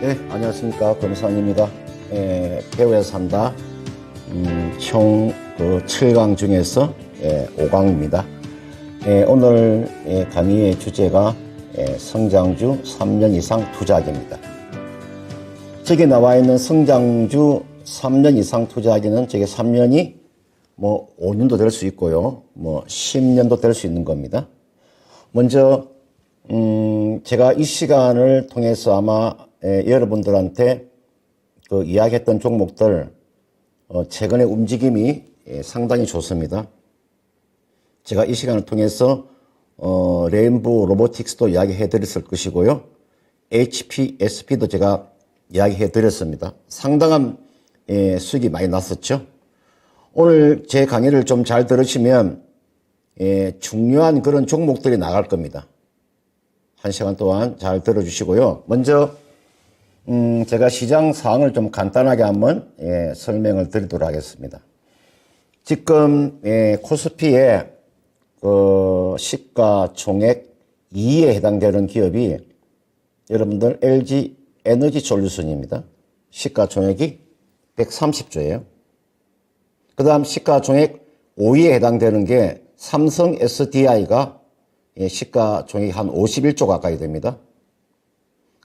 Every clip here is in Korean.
네, 안녕하십니까. 검사입니다. 배우에 산다. 총 7강 중에서 5강입니다. 오늘 강의의 주제가 성장주 3년 이상 투자하기입니다. 저기 나와 있는 성장주 3년 이상 투자하기는 저게 3년이 5년도 될 수 있고요. 10년도 될 수 있는 겁니다. 먼저 제가 이 시간을 통해서 아마 여러분들한테 이야기했던 종목들 최근의 움직임이 상당히 좋습니다. 제가 이 시간을 통해서 레인보우 로보틱스도 이야기해 드렸을 것이고요. HPSP도 제가 이야기해 드렸습니다. 상당한 수익이 많이 났었죠. 오늘 제 강의를 좀 잘 들으시면 중요한 그런 종목들이 나갈 겁니다. 한 시간 동안 잘 들어주시고요. 먼저 제가 시장 상황을 좀 간단하게 한번 설명을 드리도록 하겠습니다. 지금 코스피의 시가총액 2위에 해당되는 기업이 여러분들 LG 에너지 솔루션입니다. 시가총액이 130조예요. 그 다음 시가총액 5위에 해당되는 게 삼성 SDI가 시가총액이 한 51조 가까이 됩니다.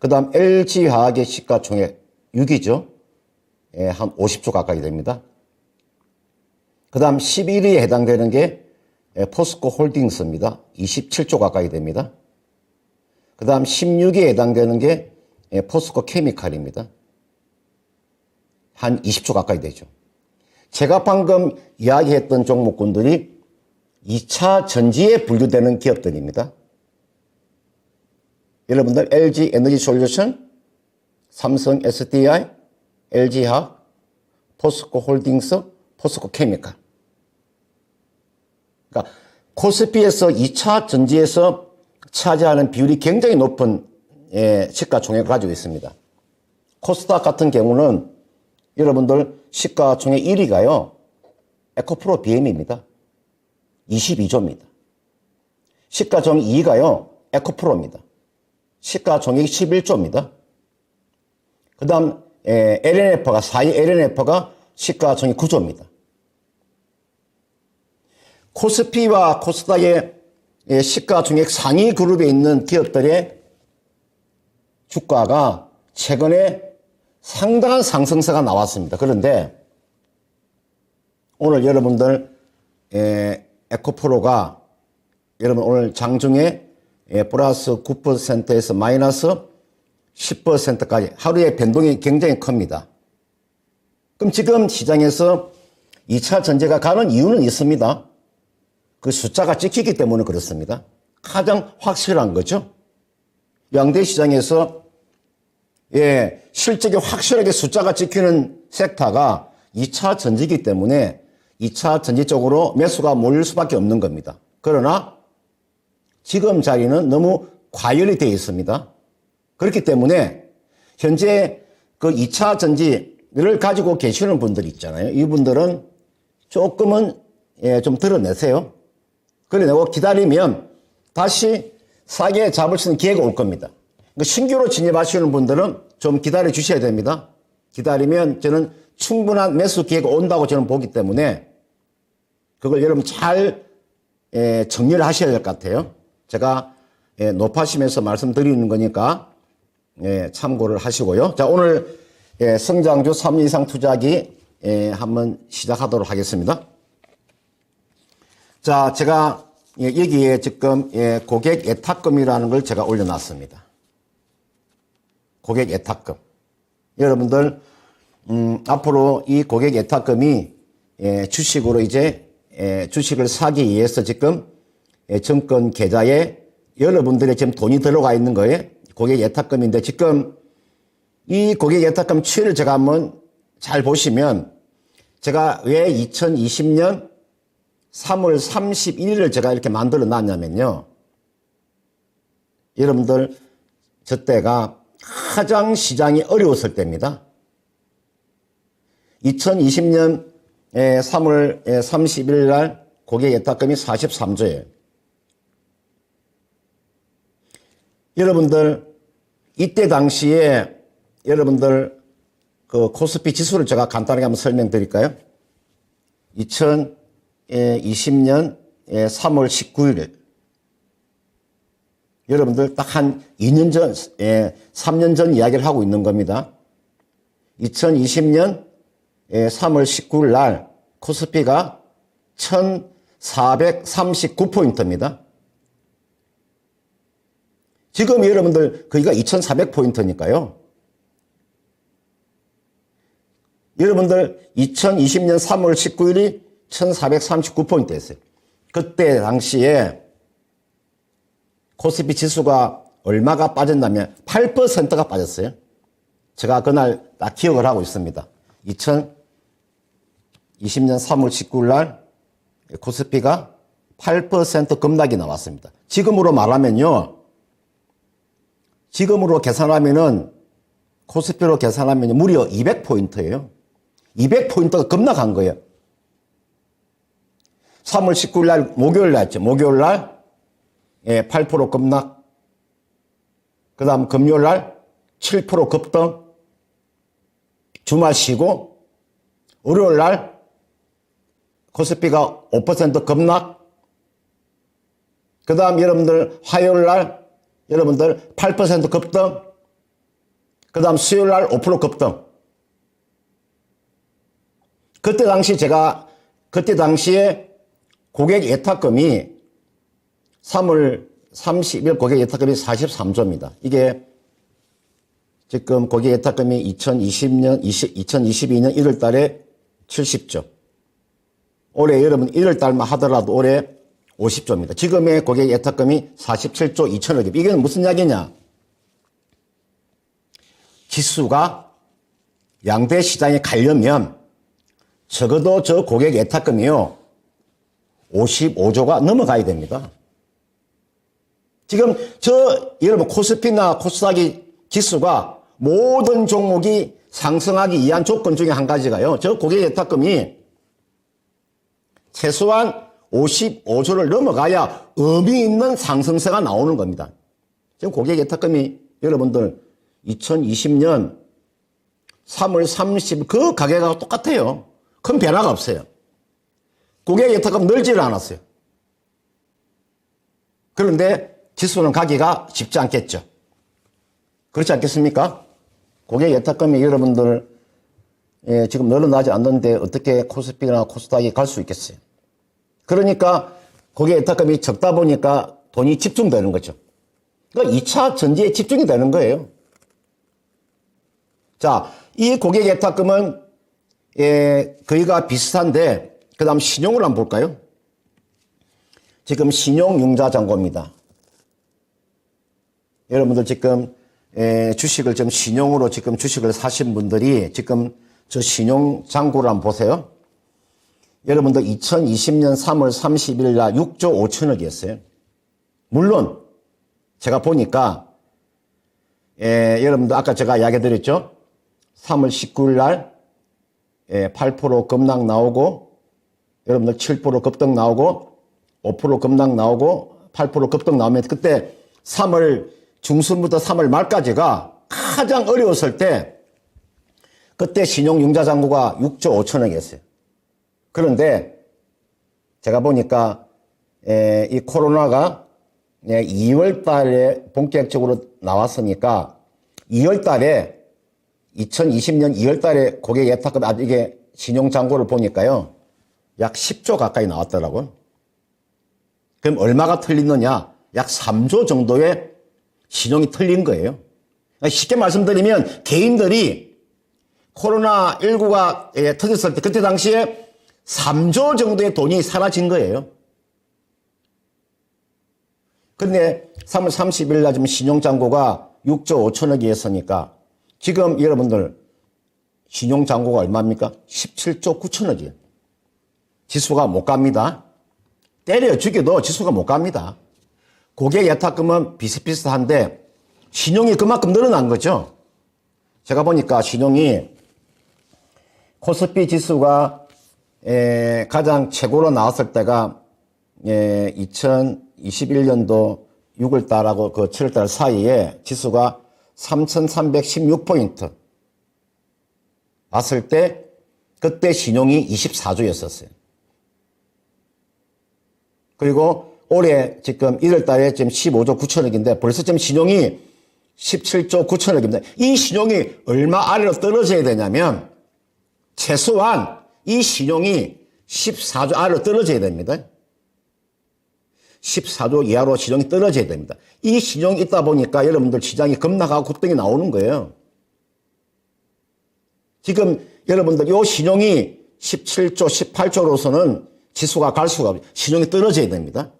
그 다음 LG화학의 시가총액 6위죠. 한 50조 가까이 됩니다. 그 다음 11위에 해당되는 게 포스코 홀딩스입니다. 27조 가까이 됩니다. 그 다음 16위에 해당되는 게 포스코 케미칼입니다. 한 20조 가까이 되죠. 제가 방금 이야기했던 종목군들이 2차 전지에 분류되는 기업들입니다. 여러분들 LG 에너지 솔루션, 삼성 SDI, LG화학, 포스코 홀딩스, 포스코 케미칼. 그러니까 코스피에서 2차 전지에서 차지하는 비율이 굉장히 높은 시가총액을 가지고 있습니다. 코스닥 같은 경우는 여러분들 시가총액 1위가요. 에코프로 BM입니다. 22조입니다. 시가총액 2위가요. 에코프로입니다. 시가총액이 11조입니다. 그 다음 LNF가 4위 LNF가 시가총액 9조입니다. 코스피와 코스닥의 시가총액 상위 그룹에 있는 기업들의 주가가 최근에 상당한 상승세가 나왔습니다. 그런데 오늘 여러분들 에코프로가 여러분 오늘 장중에 플러스 9%에서 마이너스 10%까지 하루의 변동이 굉장히 큽니다. 그럼 지금 시장에서 2차 전지가 가는 이유는 있습니다. 그 숫자가 찍히기 때문에 그렇습니다. 가장 확실한 거죠. 양대 시장에서 실적이 확실하게 숫자가 찍히는 섹터가 2차 전지이기 때문에 2차 전지 쪽으로 매수가 몰릴 수밖에 없는 겁니다. 그러나 지금 자리는 너무 과열이 되어 있습니다. 그렇기 때문에 현재 그 2차 전지를 가지고 계시는 분들이 있잖아요. 이분들은 조금은 좀 드러내세요. 그러내고 기다리면 다시 싸게 잡을 수 있는 기회가 올 겁니다. 신규로 진입하시는 분들은 좀 기다려 주셔야 됩니다. 기다리면 저는 충분한 매수 기회가 온다고 저는 보기 때문에 그걸 여러분 잘 정리를 하셔야 될 것 같아요. 제가 높아심에서 말씀드리는 거니까 참고를 하시고요. 자, 오늘 성장주 3년 이상 투자하기 한번 시작하도록 하겠습니다. 자, 제가 여기에 지금 고객 예탁금이라는 걸 제가 올려놨습니다. 고객 예탁금. 여러분들 앞으로 이 고객 예탁금이 주식으로 이제 주식을 사기 위해서 지금 증권 계좌에 여러분들의 지금 돈이 들어가 있는 거예요. 고객 예탁금인데 지금 이 고객 예탁금 추이를 제가 한번 잘 보시면 제가 왜 2020년 3월 31일을 제가 이렇게 만들어 놨냐면요. 여러분들 저 때가 가장 시장이 어려웠을 때입니다. 2020년 3월 31일 날 고객 예탁금이 43조예요. 여러분들 이때 당시에 여러분들 그 코스피 지수를 제가 간단하게 한번 설명드릴까요? 2020년 3월 19일 여러분들 딱 한 2년 전, 3년 전 이야기를 하고 있는 겁니다. 2020년 3월 19일 날 코스피가 1439포인트입니다. 지금 여러분들 거기가 2400포인트니까요. 여러분들 2020년 3월 19일이 1439포인트였어요. 그때 당시에 코스피 지수가 얼마가 빠졌냐면 8%가 빠졌어요. 제가 그날 딱 기억을 하고 있습니다. 2020년 3월 19일 날 코스피가 8% 급락이 나왔습니다. 지금으로 말하면요. 지금으로 계산하면은 코스피로 계산하면 무려 200포인트예요. 200포인트가 급락한 거예요. 3월 19일 날 목요일 날죠. 목요일 날 8% 급락. 그 다음 금요일 날 7% 급등. 주말 쉬고 월요일 날 코스피가 5% 급락. 그 다음 여러분들 화요일 날 여러분들 8% 급등. 그 다음 수요일 날 5% 급등. 그때 당시에 고객 예탁금이 3월 30일 고객 예탁금이 43조입니다. 이게 지금 고객 예탁금이 2022년 1월 달에 70조. 올해 여러분 1월 달만 하더라도 올해 50조입니다. 지금의 고객 예탁금이 47조 2천억입니다. 이게 무슨 이야기냐? 지수가 양대 시장에 가려면 적어도 저 고객 예탁금이요 55조가 넘어가야 됩니다. 지금 여러분 코스피나 코스닥이 지수가 모든 종목이 상승하기 위한 조건 중에 한 가지가요. 저 고객 예탁금이 최소한 55조를 넘어가야 의미 있는 상승세가 나오는 겁니다. 지금 고객 예탁금이 여러분들 2020년 3월 30일 그 가격하고 똑같아요. 큰 변화가 없어요. 고객 예탁금 늘지를 않았어요. 그런데 지수는 가기가 쉽지 않겠죠. 그렇지 않겠습니까? 고객 예탁금이 여러분들 지금 늘어나지 않는데 어떻게 코스피나 코스닥이 갈 수 있겠어요. 그러니까 고객 예탁금이 적다 보니까 돈이 집중되는 거죠. 그러니까 2차 전지에 집중이 되는 거예요. 자, 이 고객 예탁금은 거의가 비슷한데 그 다음 신용을 한번 볼까요? 지금 신용융자 잔고입니다. 여러분들 지금 주식을 좀 신용으로 지금 주식을 사신 분들이 지금 저 신용 잔고를 한번 보세요. 여러분들 2020년 3월 30일 날 6조 5천억이었어요. 물론 제가 보니까 여러분들 아까 제가 이야기 드렸죠. 3월 19일 날 8% 급락 나오고 여러분들 7% 급등 나오고 5% 급락 나오고 8% 급등 나오면 그때 3월 중순부터 3월 말까지가 가장 어려웠을 때 그때 신용융자 잔고가 6조 5천억이었어요. 그런데 제가 보니까 이 코로나가 2월 달에 본격적으로 나왔으니까 2월 달에 2020년 2월 달에 고객 예탁금 이게 신용잔고를 보니까요. 약 10조 가까이 나왔더라고요. 그럼 얼마가 틀리느냐? 약 3조 정도의 신용이 틀린 거예요. 쉽게 말씀드리면 개인들이 코로나19가 터졌을 때 그때 당시에 3조 정도의 돈이 사라진 거예요. 근데 3월 30일 날 지금 신용잔고가 6조 5천억이었으니까 지금 여러분들 신용잔고가 얼마입니까? 17조 9천억이에요. 지수가 못 갑니다. 때려 죽여도 지수가 못 갑니다. 고객 예탁금은 비슷비슷한데 신용이 그만큼 늘어난 거죠. 제가 보니까 신용이 코스피 지수가 가장 최고로 나왔을 때가 2021년도 6월달하고 그 7월달 사이에 지수가 3,316포인트 봤을 때 그때 신용이 24조였었어요. 그리고 올해 지금 1월 달에 지금 15조 9천억인데 벌써 지금 신용이 17조 9천억입니다. 이 신용이 얼마 아래로 떨어져야 되냐면 최소한 이 신용이 14조 아래로 떨어져야 됩니다. 14조 이하로 신용이 떨어져야 됩니다. 이 신용이 있다 보니까 여러분들 시장이 급락하고 급등이 나오는 거예요. 지금 여러분들 이 신용이 17조, 18조로서는 지수가 갈 수가 없어요. 신용이 떨어져야 됩니다.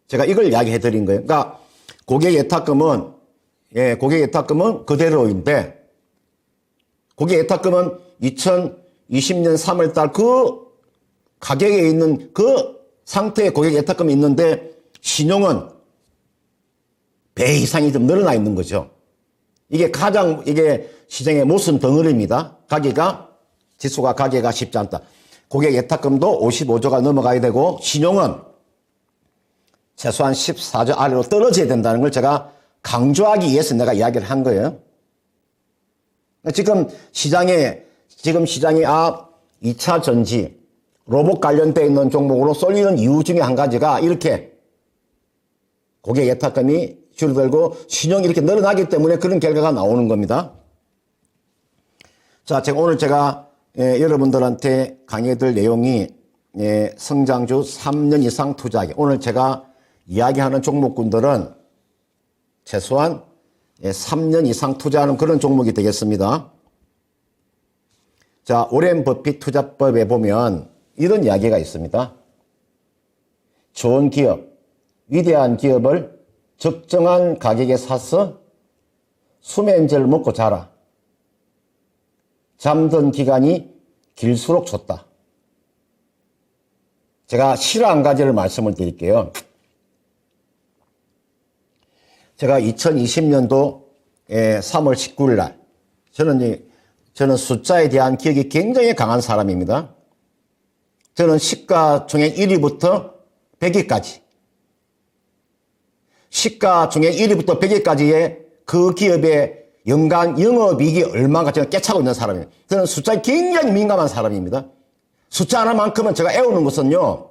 제가 이걸 이야기해 드린 거예요. 그러니까 고객 예탁금은 그대로인데 고객 예탁금은 2020년 3월 달 그 가격에 있는 그 상태의 고객 예탁금이 있는데 신용은 배 이상이 좀 늘어나 있는 거죠. 이게 시장의 모순 덩어리입니다. 지수가 가기가 쉽지 않다. 고객 예탁금도 55조가 넘어가야 되고 신용은 최소한 14조 아래로 떨어져야 된다는 걸 제가 강조하기 위해서 내가 이야기를 한 거예요. 지금 시장이 2차 전지, 로봇 관련되어 있는 종목으로 쏠리는 이유 중에 한 가지가 이렇게 고객 예탁금이 줄어들고 신용이 이렇게 늘어나기 때문에 그런 결과가 나오는 겁니다. 자, 오늘 제가 여러분들한테 강의해드릴 내용이 성장주 3년 이상 투자하기. 오늘 제가 이야기하는 종목군들은 최소한 3년 이상 투자하는 그런 종목이 되겠습니다. 자, 오렌 버핏 투자법에 보면 이런 이야기가 있습니다. 좋은 기업, 위대한 기업을 적정한 가격에 사서 수면제를 먹고 자라. 잠든 기간이 길수록 좋다. 제가 실화 한 가지를 말씀을 드릴게요. 제가 2020년도 3월 19일 날 저는 숫자에 대한 기억이 굉장히 강한 사람입니다. 저는 시가총액 1위부터 100위까지 시가총액 1위부터 100위까지의 그 기업의 연간 영업이익이 얼마가 제가 깨차고 있는 사람입니다. 저는 숫자에 굉장히 민감한 사람입니다. 숫자 하나만큼은 제가 애우는 것은요,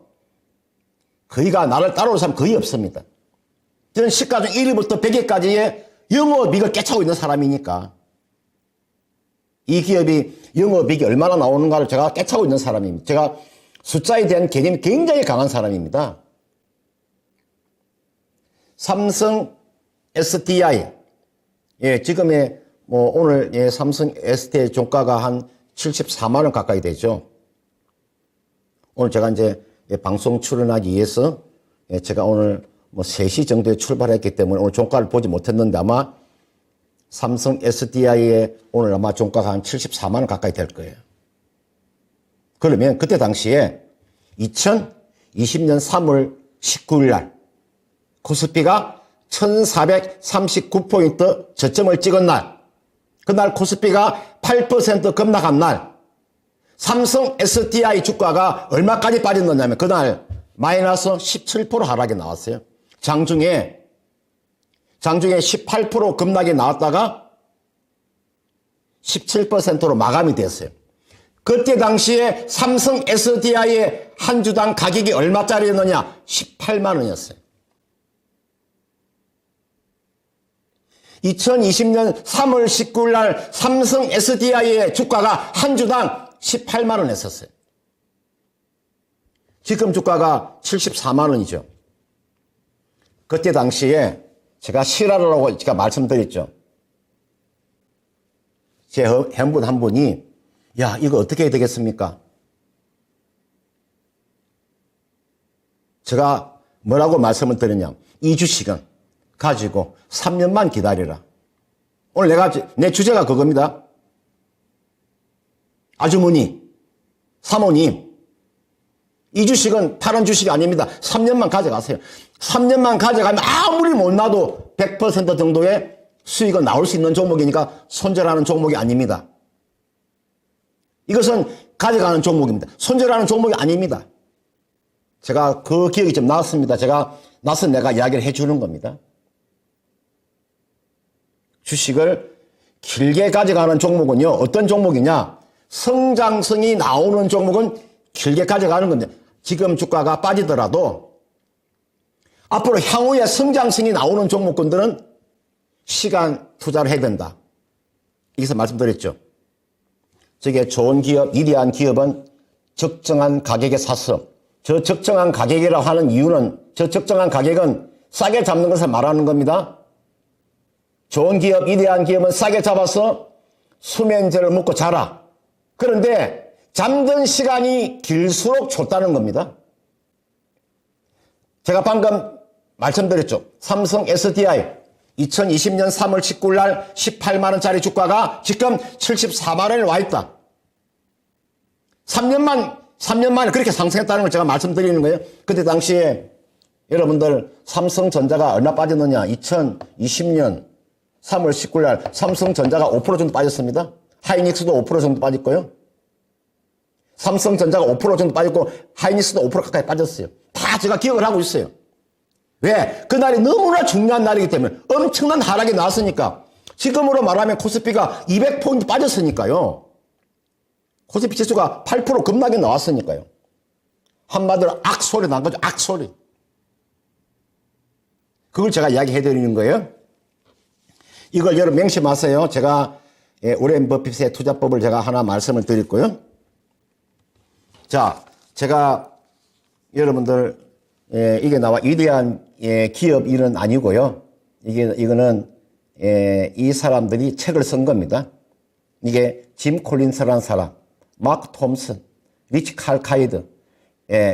거의가 나를 따라올 사람 거의 없습니다. 저는 시가총 1위부터 100위까지의 영업이익을 깨차고 있는 사람이니까 이 기업이 영업이익이 얼마나 나오는가를 제가 깨차고 있는 사람입니다. 제가 숫자에 대한 개념이 굉장히 강한 사람입니다. 삼성 SDI, 지금의 오늘 삼성 SDI 종가가 한 74만 원 가까이 되죠. 오늘 제가 이제 방송 출연하기 위해서 제가 오늘 3시 정도에 출발했기 때문에 오늘 종가를 보지 못했는데 아마 삼성 SDI의 오늘 아마 종가가 한 74만 원 가까이 될 거예요. 그러면 그때 당시에 2020년 3월 19일 날 코스피가 1439포인트 저점을 찍은 날, 그날 코스피가 8% 급락한 날, 삼성 SDI 주가가 얼마까지 빠졌느냐면 그날 마이너스 17% 하락이 나왔어요. 장중에 18% 급락이 나왔다가 17%로 마감이 됐어요. 그때 당시에 삼성 SDI의 한 주당 가격이 얼마짜리였느냐? 18만 원이었어요. 2020년 3월 19일 날 삼성 SDI의 주가가 한 주당 18만 원 했었어요. 지금 주가가 74만 원이죠. 그때 당시에 제가 실화라고 제가 말씀드렸죠. 제 회원분 한 분이 야, 이거 어떻게 해야 되겠습니까? 제가 뭐라고 말씀을 드렸냐? 이 주식은 가지고 3년만 기다리라. 오늘 내 주제가 그겁니다. 아주머니, 사모님, 이 주식은 다른 주식이 아닙니다. 3년만 가져가세요. 3년만 가져가면 아무리 못 놔도 100% 정도의 수익은 나올 수 있는 종목이니까 손절하는 종목이 아닙니다. 이것은 가져가는 종목입니다. 손절하는 종목이 아닙니다. 제가 그 기억이 좀 났습니다. 내가 이야기를 해주는 겁니다. 주식을 길게 가져가는 종목은요, 어떤 종목이냐? 성장성이 나오는 종목은 길게 가져가는 건데, 지금 주가가 빠지더라도 앞으로 향후에 성장성이 나오는 종목군들은 시간 투자를 해야 된다. 여기서 말씀드렸죠. 저게 좋은 기업, 위대한 기업은 적정한 가격에 사서, 저 적정한 가격이라고 하는 이유는, 저 적정한 가격은 싸게 잡는 것을 말하는 겁니다. 좋은 기업, 위대한 기업은 싸게 잡아서 수면제를 먹고 자라. 그런데 잠든 시간이 길수록 좋다는 겁니다. 제가 방금 말씀드렸죠. 삼성 SDI 2020년 3월 19일 날 18만 원짜리 주가가 지금 74만 원에 와 있다. 3년 만에 그렇게 상승했다는 걸 제가 말씀드리는 거예요. 그때 당시에 여러분들 삼성전자가 얼마 빠졌느냐? 2020년 3월 19일 날 삼성전자가 5% 정도 빠졌습니다. 하이닉스도 5% 정도 빠졌고요. 삼성전자가 5% 정도 빠졌고 하이닉스도 5% 가까이 빠졌어요. 다 제가 기억을 하고 있어요. 왜? 그날이 너무나 중요한 날이기 때문에 엄청난 하락이 나왔으니까. 지금으로 말하면 코스피가 200포인트 빠졌으니까요. 코스피 지수가 8% 급락이 나왔으니까요. 한마디로 악소리 난 거죠. 악소리. 그걸 제가 이야기해드리는 거예요. 이걸 여러분 명심하세요. 제가 오렌 버핏의 투자법을 제가 하나 말씀을 드렸고요. 자, 제가 여러분들 이게 나와 위대한 기업 일은 아니고요. 이거는 이 사람들이 책을 쓴 겁니다. 이게 짐 콜린스라는 사람, 마크 톰슨, 리치 칼카이드,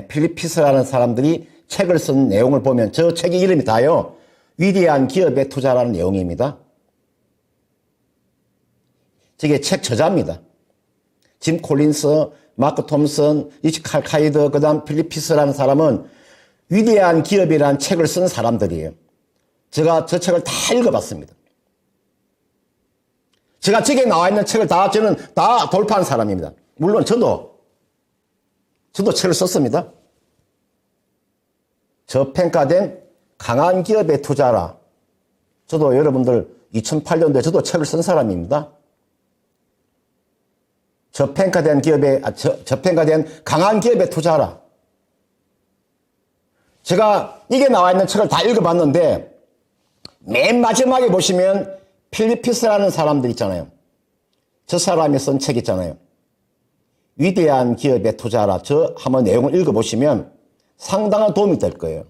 필립 피스라는 사람들이 책을 쓴 내용을 보면 저 책의 이름이 다요. 위대한 기업에 투자라는 내용입니다. 저게 책 저자입니다. 짐 콜린스, 마크 톰슨, 리치 칼카이드, 그 다음 필립 피스라는 사람은 위대한 기업이라는 책을 쓴 사람들이에요. 제가 저 책을 다 읽어봤습니다. 제가 저기에 나와 있는 책을 저는 다 돌파한 사람입니다. 물론 저도 책을 썼습니다. 저평가된 강한 기업에 투자라. 저도 여러분들 2008년도에 저도 책을 쓴 사람입니다. 저평가된 강한 기업에 투자라. 제가 이게 나와 있는 책을 다 읽어봤는데 맨 마지막에 보시면 필리피스라는 사람들 있잖아요. 저 사람이 쓴 책 있잖아요. 위대한 기업에 투자하라. 저 한번 내용을 읽어보시면 상당한 도움이 될 거예요.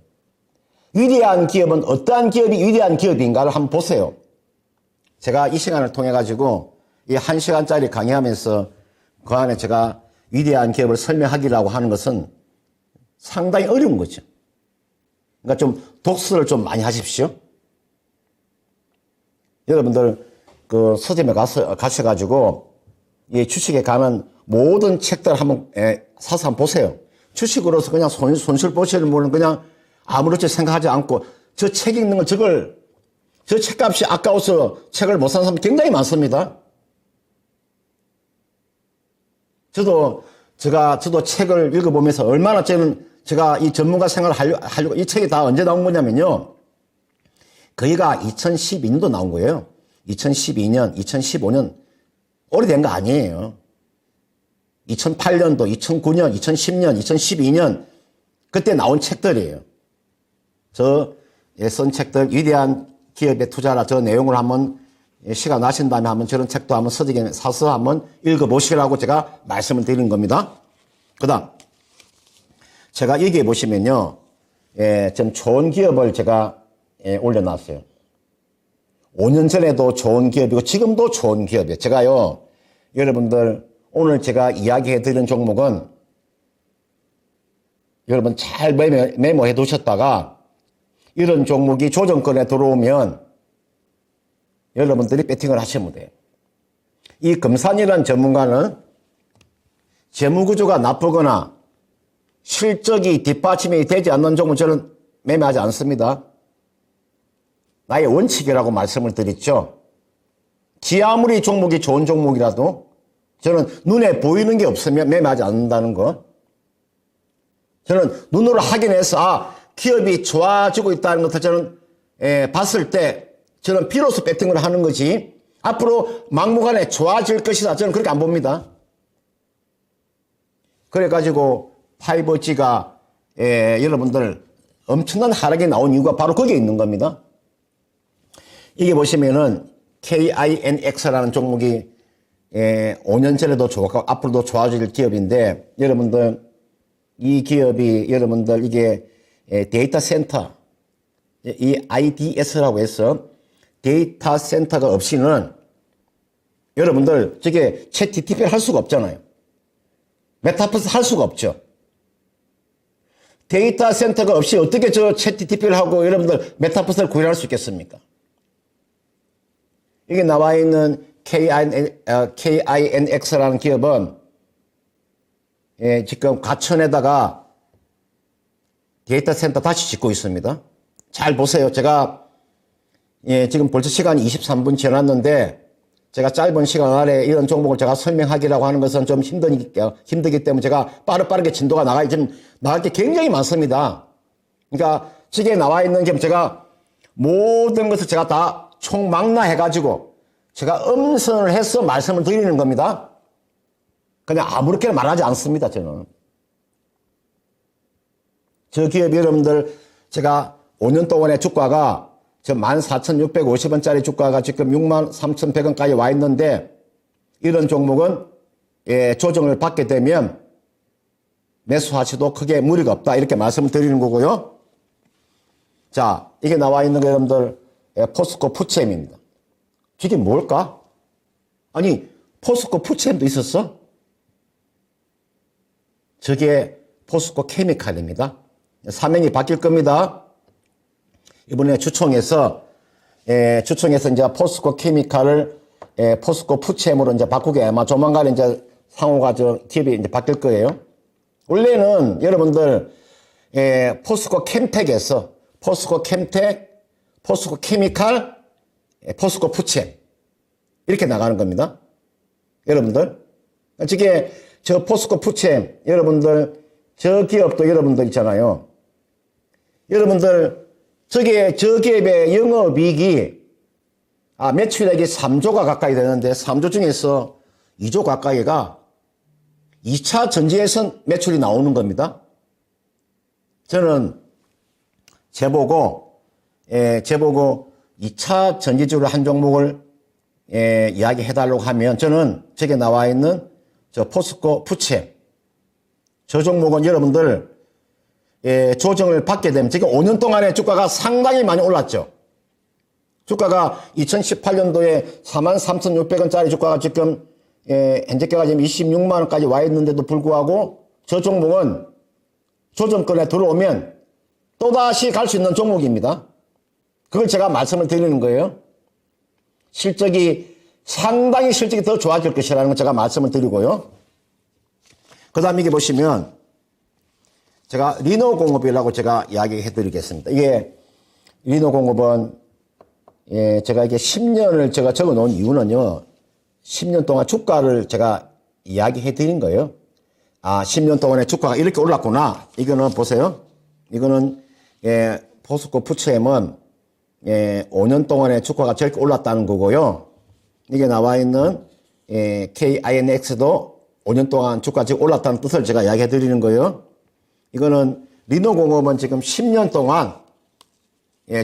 위대한 기업은 어떠한 기업이 위대한 기업인가를 한번 보세요. 제가 이 시간을 통해 가지고 이 1시간짜리 강의하면서 그 안에 제가 위대한 기업을 설명하기라고 하는 것은 상당히 어려운 거죠. 그러니까 좀 독서를 좀 많이 하십시오. 여러분들 그 서점에 가셔가지고 이 주식에 관한 모든 책들 한번 사서 한번 보세요. 주식으로서 그냥 손실 보시는 분은 그냥 아무렇지 생각하지 않고 저 책 읽는 거 저 책값이 아까워서 책을 못 사는 사람 굉장히 많습니다. 저도 책을 읽어보면서 얼마나 제가 이 전문가 생활을 하려고 이 책이 다 언제 나온 거냐면요. 거기가 2012년도 나온 거예요. 2012년, 2015년 오래된 거 아니에요. 2008년도, 2009년, 2010년, 2012년 그때 나온 책들이에요. 쓴 책들 위대한 기업에 투자라 저 내용을 한번 시간 나신 다음에 한번 저런 책도 한번 서적에 사서 한번 읽어보시라고 제가 말씀을 드린 겁니다. 그 다음 제가 여기에 보시면요. 좀 좋은 기업을 제가 올려놨어요. 5년 전에도 좋은 기업이고 지금도 좋은 기업이에요. 제가요. 여러분들 오늘 제가 이야기해 드린 종목은 여러분 잘 메모해 두셨다가 이런 종목이 조정권에 들어오면 여러분들이 배팅을 하시면 돼요. 이 금산이라는 전문가는 재무구조가 나쁘거나 실적이 뒷받침이 되지 않는 종목은 저는 매매하지 않습니다. 나의 원칙이라고 말씀을 드렸죠. 아무리 종목이 좋은 종목이라도 저는 눈에 보이는 게 없으면 매매하지 않는다는 거. 저는 눈으로 확인해서 기업이 좋아지고 있다는 것을 저는 봤을 때 저는 비로소 배팅을 하는 거지 앞으로 막무가내 좋아질 것이다. 저는 그렇게 안 봅니다. 그래가지고 5G가 여러분들 엄청난 하락이 나온 이유가 바로 거기에 있는 겁니다. 이게 보시면은 KINX라는 종목이 5년 전에도 좋았고 앞으로도 좋아질 기업인데 여러분들 이 기업이 여러분들 이게 데이터 센터 이 IDS라고 해서 데이터 센터가 없이는 여러분들 저게 챗 GTP를 할 수가 없잖아요. 메타버스 할 수가 없죠. 데이터 센터가 없이 어떻게 저 챗 GTP를 하고 여러분들 메타버스를 구현할 수 있겠습니까? 이게 나와 있는 KINX라는 기업은 지금 과천에다가 데이터 센터 다시 짓고 있습니다. 잘 보세요. 제가 지금 벌써 시간이 23분 지났는데 제가 짧은 시간 안에 이런 종목을 제가 설명하기라고 하는 것은 좀 힘들기 때문에 제가 빠르게 진도가 지금 나갈 게 굉장히 많습니다. 그러니까 지금 나와 있는 게 제가 모든 것을 제가 다 총망라해가지고 제가 음선을 해서 말씀을 드리는 겁니다. 그냥 아무렇게나 말하지 않습니다, 저는. 저 기업 여러분들 제가 5년 동안의 주가가 저 14,650원짜리 주가가 지금 63,100원까지 와 있는데 이런 종목은 조정을 받게 되면 매수하셔도 크게 무리가 없다 이렇게 말씀을 드리는 거고요. 자, 이게 나와 있는 거 여러분들 포스코 푸치엠입니다. 저게 뭘까? 아니 포스코 푸치엠도 있었어? 저게 포스코 케미칼입니다. 사명이 바뀔 겁니다. 이번에 주총에서 이제 포스코 케미칼을 포스코 푸치엠으로 이제 바꾸게 아마 조만간 이제 상호가 기업이 이제 바뀔 거예요. 원래는 여러분들 포스코 캠텍에서 포스코 캠텍, 포스코 케미칼, 포스코 푸치엠 이렇게 나가는 겁니다. 여러분들 저게 저 포스코 푸치엠 여러분들 저 기업도 여러분들 있잖아요. 여러분들 저게 저 기업의 영업이익이 매출액이 3조가 가까이 되는데 3조 중에서 2조 가까이가 2차 전지에서 매출이 나오는 겁니다. 저는 제보고 2차 전지주로 한 종목을 이야기해달라고 하면 저는 저게 나와 있는 저 포스코 푸치엠 저 종목은 여러분들 조정을 받게 되면 지금 5년 동안에 주가가 상당히 많이 올랐죠. 주가가 2018년도에 43,600원짜리 주가가 지금 현재가가 지금 26만 원까지 와 있는데도 불구하고 저 종목은 조정권에 들어오면 또다시 갈 수 있는 종목입니다. 그걸 제가 말씀을 드리는 거예요. 상당히 실적이 더 좋아질 것이라는 걸 제가 말씀을 드리고요. 그 다음에 이게 보시면 제가 리노공업이라고 제가 이야기해 드리겠습니다. 이게 리노공업은 제가 이게 10년을 제가 적어 놓은 이유는요. 10년 동안 주가를 제가 이야기해 드린 거예요. 10년 동안에 주가가 이렇게 올랐구나. 이거는 보세요. 이거는 포스코 푸치엠은 5년 동안에 주가가 저렇게 올랐다는 거고요. 이게 나와 있는 KINX도 5년 동안 주가가 지금 올랐다는 뜻을 제가 이야기해 드리는 거예요. 이거는 리노공업은 지금 10년 동안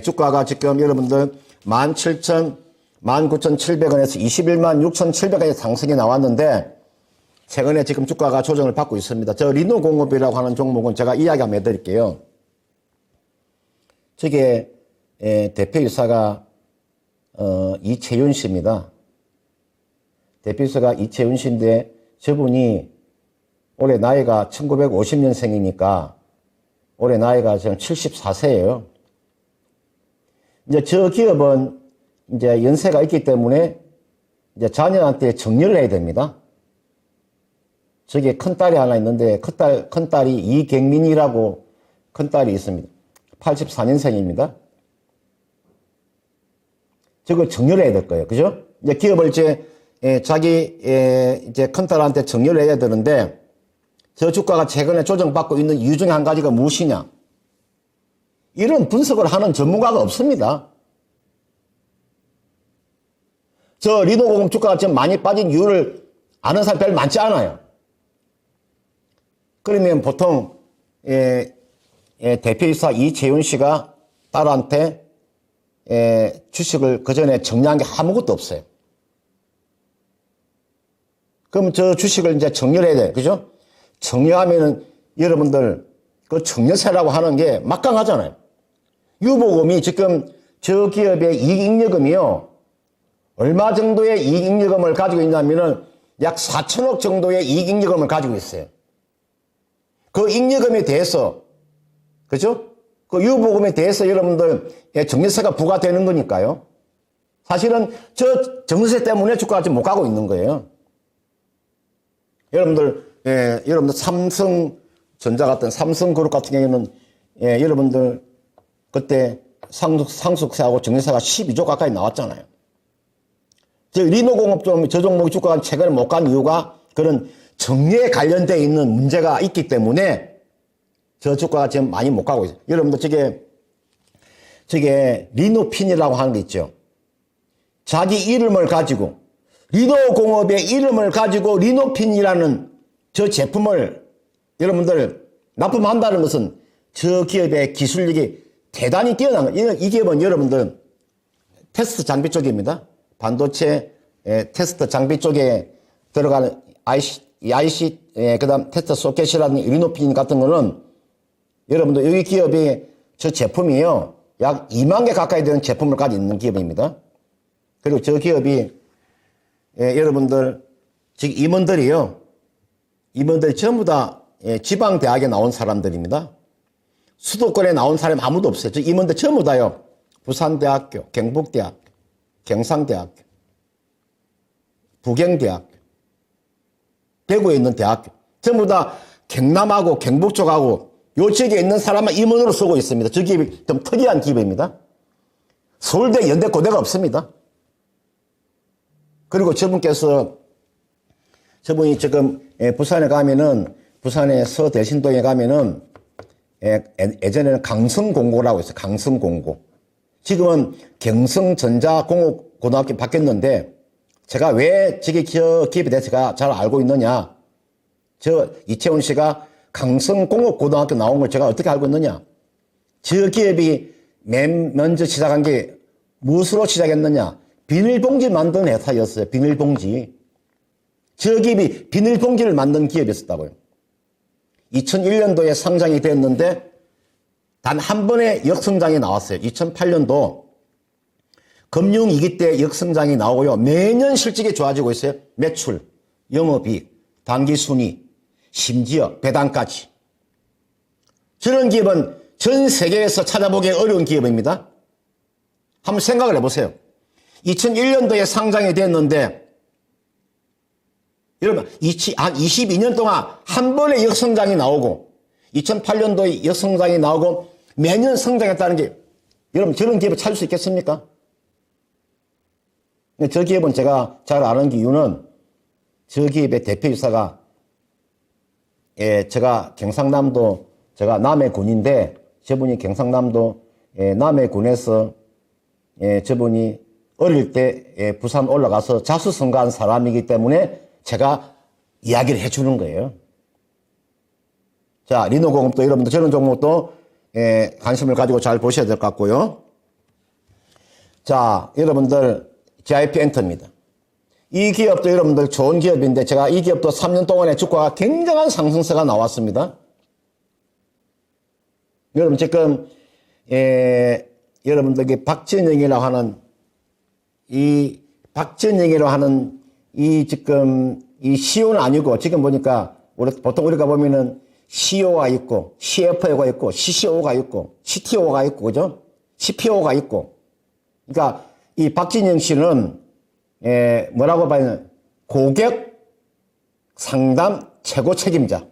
주가가 지금 여러분들 19,700원에서 216,700원까지 상승이 나왔는데 최근에 지금 주가가 조정을 받고 있습니다. 저 리노공업이라고 하는 종목은 제가 이야기 한번 해드릴게요. 저게 대표이사가 이채윤 씨입니다. 대표이사가 이채윤 씨인데 저분이 올해 나이가 1950년생이니까 올해 나이가 지금 74세예요. 이제 저 기업은 이제 연세가 있기 때문에 이제 자녀한테 정리를 해야 됩니다. 저기 큰딸이 하나 있는데 큰딸이 이경민이라고 큰딸이 있습니다. 84년생입니다. 저걸 정리를 해야 될 거예요. 그죠? 이제 기업을 이제 이제 큰딸한테 정리를 해야 되는데 저 주가가 최근에 조정받고 있는 이유 중에 한 가지가 무엇이냐? 이런 분석을 하는 전문가가 없습니다. 저 리노공업 주가가 지금 많이 빠진 이유를 아는 사람 별로 많지 않아요. 그러면 보통 대표이사 이재훈 씨가 딸한테 주식을 그 전에 정리한 게 아무것도 없어요. 그럼 저 주식을 이제 정리를 해야 돼. 그죠? 정리하면은 여러분들 그 정리세라고 하는 게 막강하잖아요. 유보금이 지금 저 기업의 이익잉여금이요. 얼마 정도의 이익잉여금을 가지고 있냐면은 약 4천억 정도의 이익잉여금을 가지고 있어요. 그 잉여금에 대해서, 그죠? 그 유보금에 대해서 여러분들 정리세가 부과되는 거니까요. 사실은 저 정리세 때문에 주가가 지금 못 가고 있는 거예요. 여러분들 삼성전자 같은 삼성그룹 같은 경우에는 여러분들 그때 상속세하고 정리세가 12조 가까이 나왔잖아요. 리노공업 저 종목의 주가가 최근에 못 간 이유가 그런 정리에 관련되어 있는 문제가 있기 때문에 저 주가가 지금 많이 못 가고 있어요. 여러분들 저게 리노핀이라고 하는 게 있죠. 자기 이름을 가지고 리노공업의 이름을 가지고 리노핀이라는 저 제품을 여러분들 납품한다는 것은 저 기업의 기술력이 대단히 뛰어난 거예요. 이 기업은 여러분들 테스트 장비 쪽입니다. 반도체 테스트 장비 쪽에 들어가는 IC 그다음 테스트 소켓이라는 리노핀 같은 거는 여러분들 여기 기업이 저 제품이요. 약 2만 개 가까이 되는 제품을 가지고 있는 기업입니다. 그리고 저 기업이 여러분들 지금 임원들이 전부 다 지방대학에 나온 사람들입니다. 수도권에 나온 사람이 아무도 없어요. 저 임원들 전부 다요. 부산대학교, 경북대학교, 경상대학교, 부경대학교, 대구에 있는 대학교 전부 다 경남하고 경북 쪽하고 요 지역에 있는 사람만 임원으로 쓰고 있습니다. 저 기업이 좀 특이한 기업입니다. 서울대, 연대, 고대가 없습니다. 그리고 저분이 지금 부산에 가면은 부산의 서대신동에 가면은 예전에는 강성공고라고 했어요. 강성공고. 지금은 경성전자공업고등학교 바뀌었는데 제가 왜 저 기업에 대해서 제가 잘 알고 있느냐. 저 이채훈 씨가 강성공업고등학교 나온 걸 제가 어떻게 알고 있느냐. 저 기업이 맨 먼저 시작한 게 무엇으로 시작했느냐. 비닐봉지 만든 회사였어요. 비닐봉지. 저 기업이 비닐봉지를 만든 기업이었다고요. 2001년도에 상장이 됐는데 단 한 번의 역성장이 나왔어요. 2008년도 금융위기 때 역성장이 나오고요. 매년 실적이 좋아지고 있어요. 매출, 영업이익, 단기순이, 심지어 배당까지. 저런 기업은 전 세계에서 찾아보기 어려운 기업입니다. 한번 생각을 해보세요. 2001년도에 상장이 됐는데 여러분 한 22년 동안 한 번의 역성장이 나오고 2008년도에 역성장이 나오고 매년 성장했다는 게 여러분 저런 기업을 찾을 수 있겠습니까? 저 기업은 제가 잘 아는 이유는 저 기업의 대표이사가 제가 경상남도 제가 남해군인데 저분이 경상남도 남해군에서 저분이 어릴 때 부산 올라가서 자수성가한 사람이기 때문에 제가 이야기를 해주는 거예요. 자, 리노공업도 여러분들 저런 종목도 관심을 가지고 잘 보셔야 될 것 같고요. 자, 여러분들 GIP 엔터입니다. 이 기업도 여러분들 좋은 기업인데 제가 이 기업도 3년 동안의 주가가 굉장한 상승세가 나왔습니다. 여러분 지금 여러분들 박진영이라고 하는 이 지금 이 CEO는 아니고 지금 보니까 보통 우리가 보면은 CEO가 있고 CFO가 있고 CCO가 있고 CTO가 있고 그죠? CPO가 있고 그러니까 이 박진영 씨는 뭐라고 봐야 고객 상담 최고 책임자.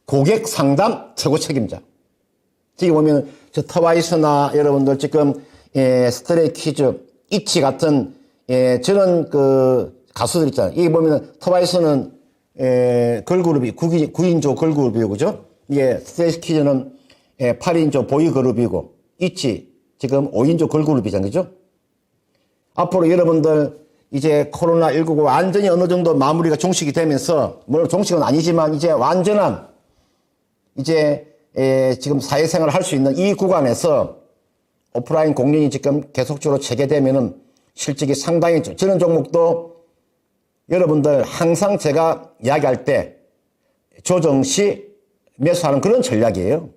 고객 상담 최고 책임자. 지금 보면 저 트와이스나 여러분들 지금 스트레이키즈, 이치 같은 저런 그 가수들 있잖아요. 여기 보면은 트와이스는 걸그룹이 9인조 걸그룹이고 그죠? 이게 스트레이키즈는 8인조 보이그룹이고 이치 지금 5인조 걸그룹이잖아요. 그죠? 앞으로 여러분들 이제 코로나19가 완전히 어느 정도 마무리가 종식이 되면서, 물론 종식은 아니지만 이제 완전한 이제 지금 사회생활을 할 수 있는 이 구간에서 오프라인 공연이 지금 계속적으로 재개되면은 실적이 상당히, 저런 종목도 여러분들 항상 제가 이야기할 때 조정 시 매수하는 그런 전략이에요.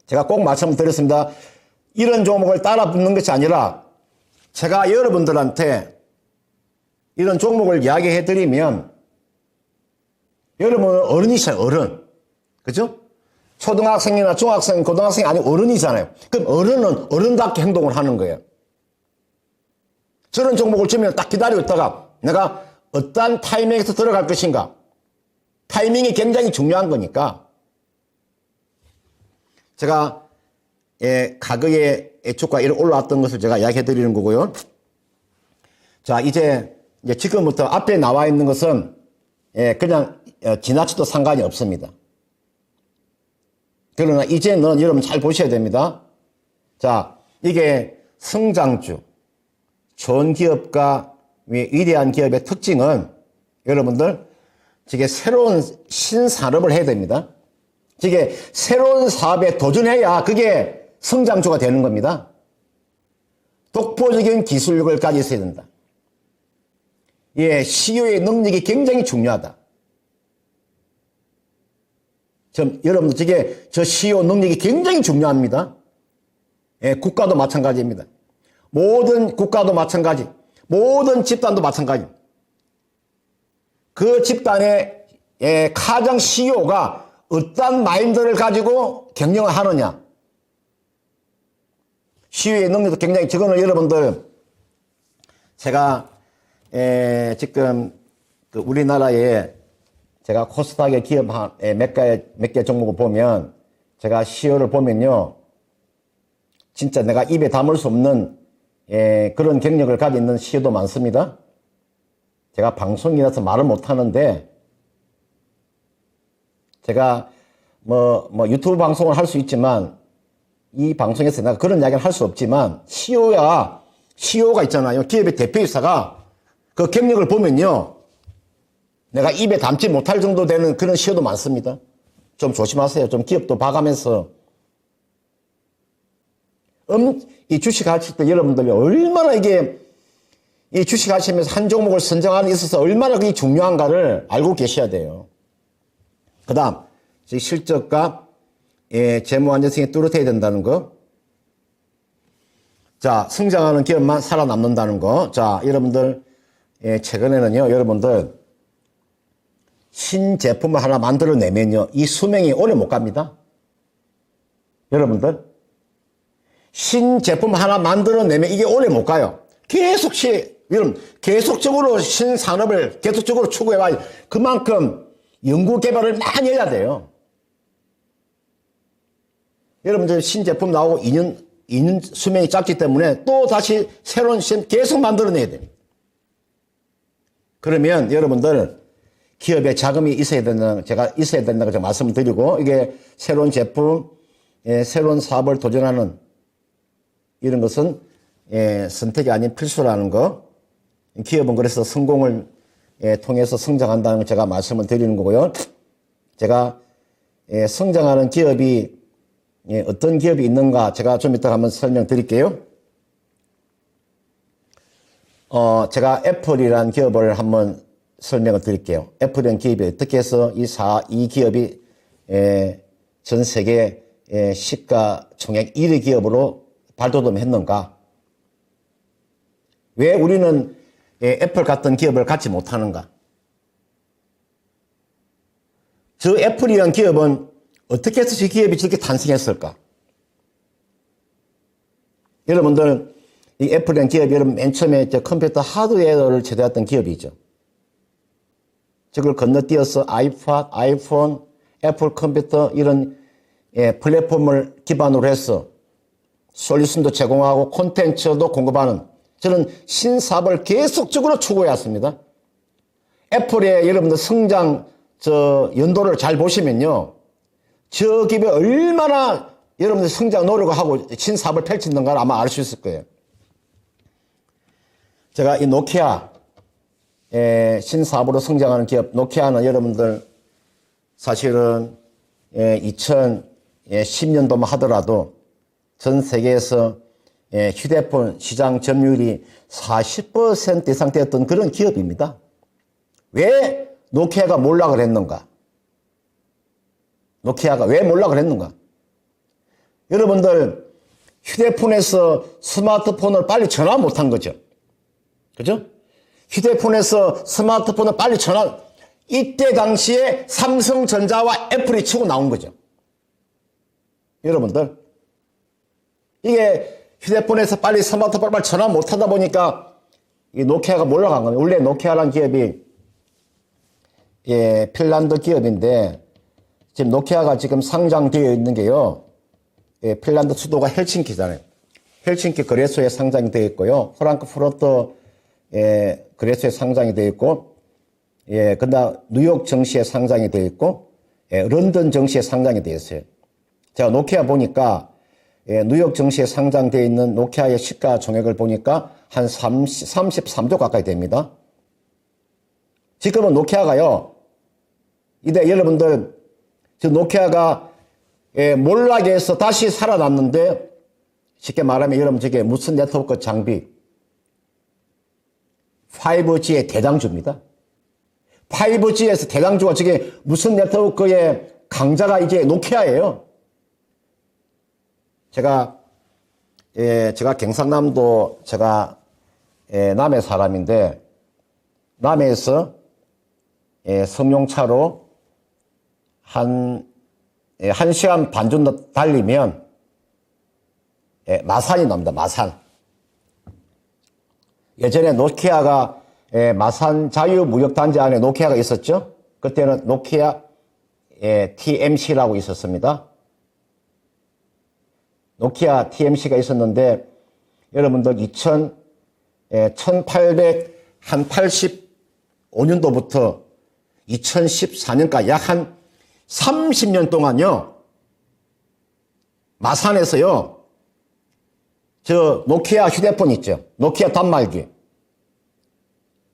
제가 꼭 말씀드렸습니다. 이런 종목을 따라 붙는 것이 아니라 제가 여러분들한테 이런 종목을 이야기해 드리면 여러분은 어른이시잖아요. 어른. 그죠? 초등학생이나 중학생, 고등학생이 아니고 어른이잖아요. 그럼 어른은 어른답게 행동을 하는 거예요. 저런 종목을 주면 딱 기다리고 있다가 내가 어떠한 타이밍에서 들어갈 것인가. 타이밍이 굉장히 중요한 거니까. 제가 과거에 주가 이렇게 올라왔던 것을 제가 이야기해 드리는 거고요. 자, 이제 지금부터 앞에 나와 있는 것은 그냥 지나쳐도 상관이 없습니다. 그러나 이제는 여러분 잘 보셔야 됩니다. 자, 이게 성장주, 좋은 기업과 위대한 기업의 특징은 여러분들 이게 새로운 신산업을 해야 됩니다. 이게 새로운 사업에 도전해야 그게 성장주가 되는 겁니다. 독보적인 기술력을 가지고 있어야 된다. CEO의 능력이 굉장히 중요하다. 여러분들 저 CEO 능력이 굉장히 중요합니다. 국가도 마찬가지입니다. 모든 국가도 마찬가지, 모든 집단도 마찬가지. 그 집단의 가장 CEO가 어떤 마인드를 가지고 경영을 하느냐. CEO의 능력도 굉장히, 저거는 여러분들 제가 지금 우리나라에 제가 코스닥의 기업 몇 개 종목을 보면 제가 CEO를 보면요. 진짜 내가 입에 담을 수 없는 그런 경력을 가지고 있는 CEO도 많습니다. 제가 방송이라서 말을 못 하는데 제가 유튜브 방송을 할 수 있지만 이 방송에서 내가 그런 이야기를 할 수 없지만 CEO가 있잖아요. 기업의 대표이사가 그 경력을 보면요. 내가 입에 담지 못할 정도 되는 그런 CEO도 많습니다. 좀 조심하세요. 좀 기업도 봐가면서. 이 주식 하실 때 여러분들이 얼마나 이 주식 하시면서 한 종목을 선정하는 데 있어서 얼마나 그게 중요한가를 알고 계셔야 돼요. 그 다음, 실적과 재무 안정성이 뚜렷해야 된다는 거. 자, 성장하는 기업만 살아남는다는 거. 자, 여러분들, 최근에는요, 여러분들, 신제품을 하나 만들어내면요, 이 수명이 오래 못 갑니다. 여러분들, 신제품 하나 만들어내면 이게 오래 못 가요. 여러분, 계속적으로 신산업을 계속적으로 추구해봐야 그만큼 연구개발을 많이 해야 돼요. 여러분들 신제품 나오고 2년 수명이 짧기 때문에 또 다시 새로운 시스템 계속 만들어내야 됩니다. 그러면 여러분들 기업에 자금이 제가 있어야 된다고 제가 말씀을 드리고, 이게 새로운 제품, 새로운 사업을 도전하는 이런 것은 선택이 아닌 필수라는 거. 기업은 그래서 성공을 통해서 성장한다는 걸 제가 말씀을 드리는 거고요. 제가 성장하는 기업이 어떤 기업이 있는가 제가 좀 이따가 한번 설명드릴게요. 제가 애플이라는 기업을 한번 설명을 드릴게요. 애플이라는 기업이 어떻게 해서 이 기업이 전 세계 시가총액 1위 기업으로 발돋움했는가? 왜 우리는 애플 같은 기업을 갖지 못하는가? 저 애플이라는 기업은 어떻게 해서 저 기업이 저렇게 탄생했을까? 여러분들, 이 애플이라는 기업이 여러분 맨 처음에 컴퓨터 하드웨어를 제작했던 기업이죠. 저걸 건너뛰어서 아이팟, 아이폰, 애플 컴퓨터 이런 플랫폼을 기반으로 해서 솔루션도 제공하고 콘텐츠도 공급하는 저는 신사업을 계속적으로 추구해 왔습니다. 애플의 여러분들 성장 연도를 잘 보시면요. 저 기업이 얼마나 여러분들 성장 노력을 하고 신사업을 펼쳤는가를 아마 알 수 있을 거예요. 제가 이 노키아 신사업으로 성장하는 기업 노키아는 여러분들 사실은 2010년도만 하더라도 전 세계에서 휴대폰 시장 점유율이 40% 이상 되었던 그런 기업입니다. 왜 노키아가 몰락을 했는가? 노키아가 왜 몰락을 했는가? 여러분들 휴대폰에서 스마트폰을 빨리 전화 못한 거죠. 그죠? 휴대폰에서 스마트폰을 빨리 전화, 이때 당시에 삼성전자와 애플이 치고 나온 거죠. 여러분들 이게 휴대폰에서 빨리 스마트폰을 빨리 전화 못하다 보니까 이 노키아가 몰락한 거예요. 원래 노키아라는 기업이 핀란드 기업인데 지금 노키아가 지금 상장되어 있는 게요. 핀란드 수도가 헬싱키잖아요. 헬싱키 거래소에 상장이 되어 있고요. 프랑크푸르트 거래소에 상장이 되어 있고, 그다음 뉴욕 증시에 상장이 되어 있고, 런던 증시에 상장이 되어 있어요. 제가 노키아 보니까 뉴욕 증시에 상장되어 있는 노키아의 시가 총액을 보니까 한 33조 가까이 됩니다. 지금은 노키아가요. 이때 여러분들 지금 노키아가 몰락에서 다시 살아났는데 쉽게 말하면 여러분 저게 무슨 네트워크 장비 5G의 대장주입니다. 5G에서 대장주가 저게 무슨 네트워크의 강자가 이제 노키아예요. 제가 경상남도 남해 사람인데 남해에서 성룡차로 한 1시간 반 정도 달리면 마산이 나옵니다. 마산. 예전에 노키아가 마산 자유무역단지 안에 노키아가 있었죠. 그때는 노키아 TMC라고 있었습니다. 노키아 TMC가 있었는데 여러분들 1885년도부터 2014년까지 약 한 30년 동안요. 마산에서요. 저 노키아 휴대폰 있죠. 노키아 단말기.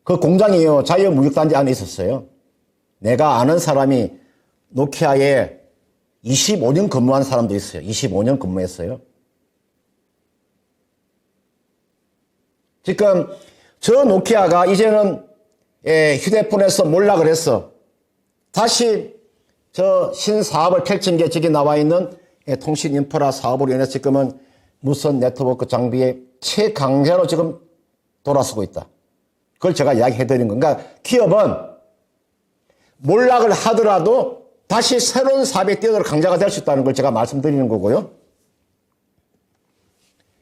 그 공장이요. 자유무역단지 안에 있었어요. 내가 아는 사람이 노키아에 25년 근무한 사람도 있어요. 25년 근무했어요. 지금 저 노키아가 이제는 휴대폰에서 몰락을 해서 다시 저 신사업을 펼친 게 저기 나와 있는 통신 인프라 사업으로 인해서 지금은 무선 네트워크 장비의 최강자로 지금 돌아서고 있다. 그걸 제가 이야기해 드린 건가. 그러니까 기업은 몰락을 하더라도 다시 새로운 사업에 뛰어들 강자가 될 수 있다는 걸 제가 말씀드리는 거고요.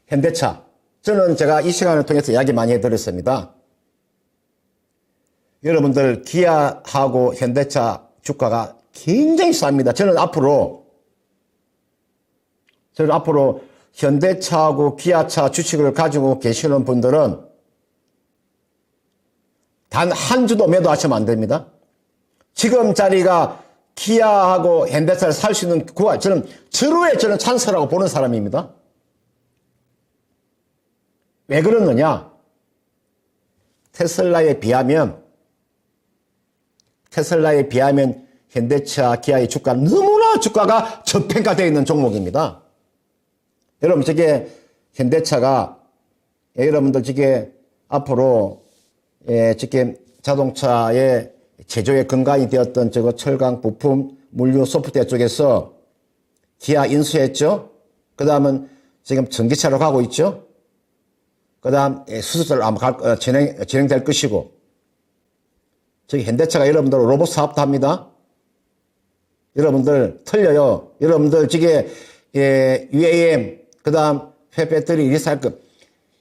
현대차. 저는 제가 이 시간을 통해서 이야기 많이 해드렸습니다. 여러분들 기아하고 현대차 주가가 굉장히 쌉니다. 저는 앞으로 현대차하고 기아차 주식을 가지고 계시는 분들은 단 한 주도 매도하시면 안 됩니다. 지금 자리가 기아하고 현대차를 살 수 있는 저는 절호의 찬스라고 보는 사람입니다. 왜 그러느냐? 테슬라에 비하면 현대차, 기아의 주가는 너무나 주가가 저평가되어 있는 종목입니다. 여러분, 저게 현대차가, 여러분들 저게 앞으로, 저게 자동차의 제조의 근간이 되었던 저거 철강 부품, 물류 소프트웨어 쪽에서 기아 인수했죠? 그 다음은 지금 전기차로 가고 있죠? 그 다음 수소차로 아마 진행될 것이고, 저기 현대차가 여러분들 로봇 사업도 합니다. 여러분들 틀려요. 여러분들 저게 UAM 그 다음 폐배터리 리사이클